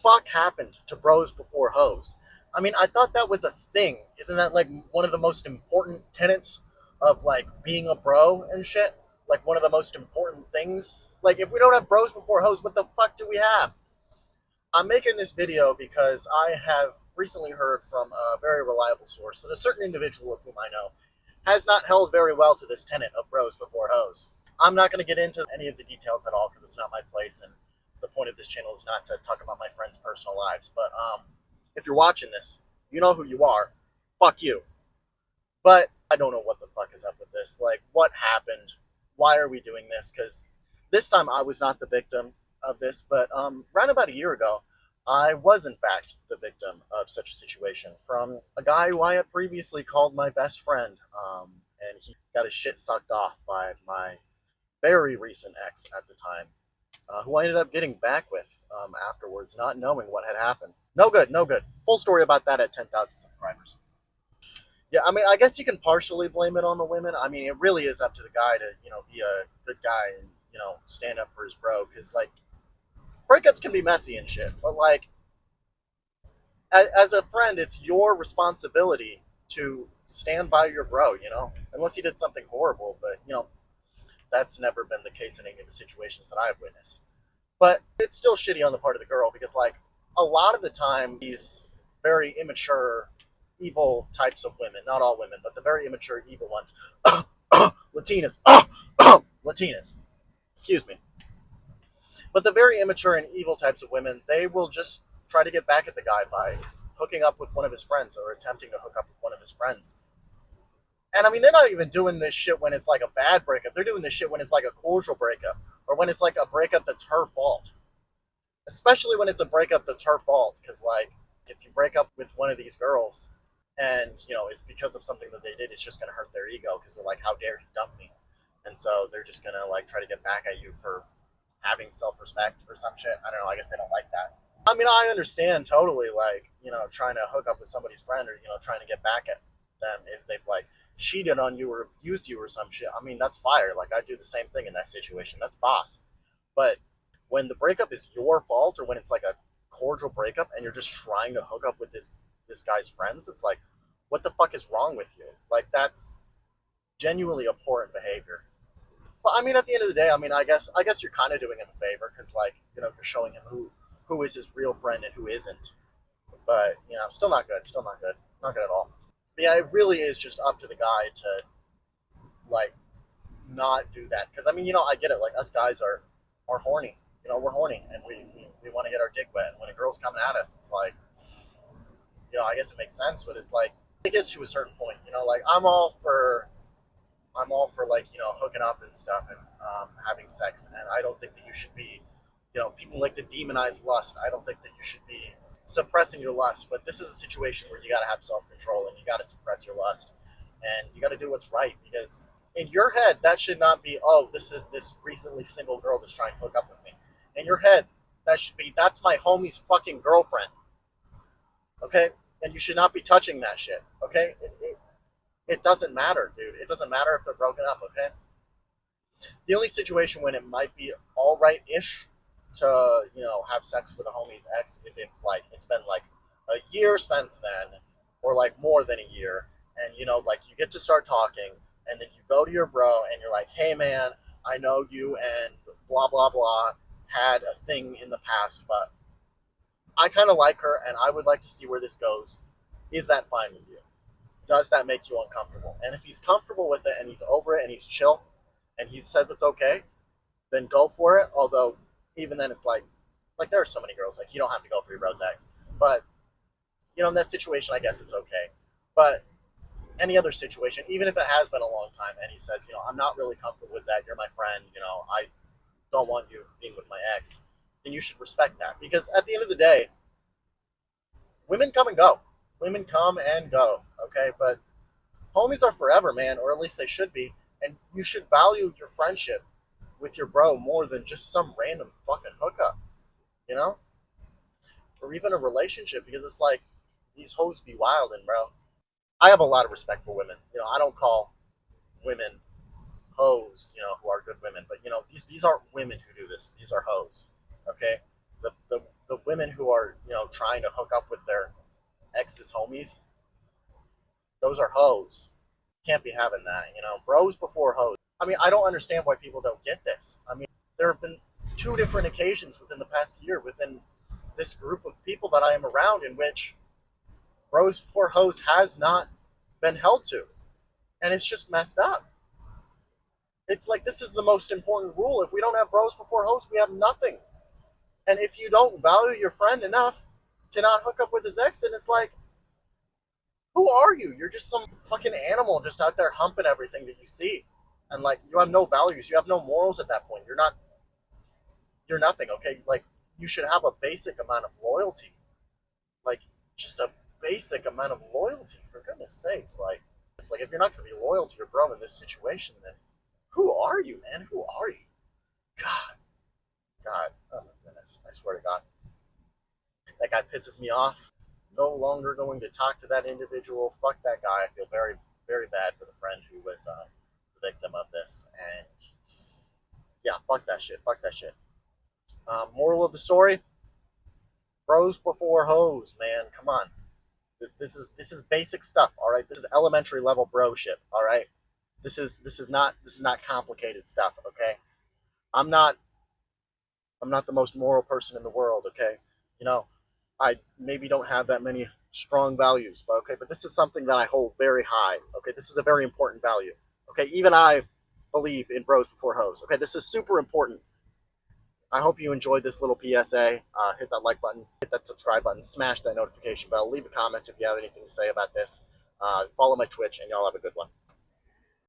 fuck happened to bros before hoes? I mean, I thought that was a thing. Isn't that like one of the most important tenets of like being a bro and shit? Like one of the most important things. Like if we don't have bros before hoes, what the fuck do we have? I'm making this video because I have recently heard from a very reliable source that a certain individual of whom I know has not held very well to this tenet of bros before hoes. I'm not going to get into any of the details at all because it's not my place, and the point of this channel is not to talk about my friends' personal lives. But if you're watching this, you know who you are. Fuck you. But I don't know what the fuck is up with this. Like, what happened? Why are we doing this? Because this time I was not the victim of this, but around about a year ago, I was in fact the victim of such a situation from a guy who I had previously called my best friend, and he got his shit sucked off by my very recent ex at the time, who I ended up getting back with afterwards, not knowing what had happened. No good, no good. Full story about that at 10,000 subscribers. Yeah, I mean, I guess you can partially blame it on the women. I mean, it really is up to the guy to, be a good guy and, stand up for his bro. Because, like, breakups can be messy and shit. But, like, as a friend, it's your responsibility to stand by your bro, Unless he did something horrible. But, that's never been the case in any of the situations that I've witnessed. But it's still shitty on the part of the girl because, like, a lot of the time, these very immature, evil types of women, not all women, but the very immature, evil ones, Latinas, Latinas, excuse me. But the very immature and evil types of women, they will just try to get back at the guy by hooking up with one of his friends or attempting to hook up with one of his friends. And I mean, they're not even doing this shit when it's like a bad breakup. They're doing this shit when it's like a cordial breakup or when it's like a breakup that's her fault. Especially when it's a breakup that's her fault. Because, like, if you break up with one of these girls and, it's because of something that they did, it's just going to hurt their ego because they're like, how dare he dump me? And so they're just going to, like, try to get back at you for having self-respect or some shit. I don't know. I guess they don't like that. I mean, I understand totally, like, trying to hook up with somebody's friend or, trying to get back at them if they've, like, cheated on you or abused you or some shit. I mean, that's fire. Like, I do the same thing in that situation. That's boss. But when the breakup is your fault or when it's like a cordial breakup and you're just trying to hook up with this guy's friends, it's like, what the fuck is wrong with you? Like, that's genuinely abhorrent behavior. But I mean, at the end of the day, I mean, I guess you're kind of doing him a favor because, like, you're showing him who is his real friend and who isn't. But still not good. Still not good. Not good at all. But yeah, it really is just up to the guy to, like, not do that. Because I mean, I get it. Like, us guys are horny. We're horny and we want to get our dick wet. And when a girl's coming at us, it's like, I guess it makes sense, but it's like it gets to a certain point. Like I'm all for like hooking up and stuff and having sex, and I don't think that you should be, people like to demonize lust. I don't think that you should be suppressing your lust, but this is a situation where you got to have self control and you got to suppress your lust, and you got to do what's right because in your head that should not be, oh, this is this recently single girl that's trying to hook up with me. In your head, that should be, that's my homie's fucking girlfriend. Okay, and you should not be touching that shit. Okay, it doesn't matter, dude. It doesn't matter if they're broken up, okay? The only situation when it might be all right-ish to, have sex with a homie's ex is if, like, it's been, like, a year since then or, like, more than a year. And, like, you get to start talking and then you go to your bro and you're like, hey, man, I know you and blah, blah, blah had a thing in the past, but I kind of like her and I would like to see where this goes. Is that fine with you? Does that make you uncomfortable? And if he's comfortable with it and he's over it and he's chill and he says it's okay, then go for it. Although even then it's like there are so many girls, like, you don't have to go for your bro's ex. But in that situation, I guess it's okay. But any other situation, even if it has been a long time and he says, I'm not really comfortable with that, you're my friend, I don't want you being with my ex, then you should respect that. Because at the end of the day, women come and go. Women come and go, okay? But homies are forever, man, or at least they should be. And you should value your friendship with your bro more than just some random fucking hookup, you know? Or even a relationship, because it's like, these hoes be wildin', bro. I have a lot of respect for women. I don't call women hoes, who are good women. But, these aren't women who do this. These are hoes, okay? The the women who are, trying to hook up with their ex's homies, those are hoes. Can't be having that. Bros before hoes. I mean, I don't understand why people don't get this. I mean, there have been two different occasions within the past year within this group of people that I am around in which bros before hoes has not been held to. And it's just messed up. It's like this is the most important rule. If we don't have bros before hoes, we have nothing. And if you don't value your friend enough to not hook up with his ex, then it's like, who are you? You're just some fucking animal just out there humping everything that you see. And like you have no values, you have no morals at that point. You're nothing, okay? Like you should have a basic amount of loyalty. Like just a basic amount of loyalty, for goodness sakes. Like it's like if you're not gonna be loyal to your bro in this situation, then who are you, man? Who are you? God, God, oh my goodness. I swear to God. That guy pisses me off. No longer going to talk to that individual. Fuck that guy. I feel very, very bad for the friend who was the victim of this. And yeah, fuck that shit. Fuck that shit. Moral of the story: bros before hoes, man. Come on. This is basic stuff. All right. This is elementary level bro shit. All right. This is not complicated stuff. Okay. I'm not I'm not the most moral person in the world. Okay. You know, I maybe don't have that many strong values, but okay, but this is something that I hold very high. Okay, this is a very important value. Okay, even I believe in bros before hoes. Okay, this is super important. I hope you enjoyed this little PSA. Hit that like button, hit that subscribe button, smash that notification bell, leave a comment if you have anything to say about this. Follow my Twitch, and y'all have a good one.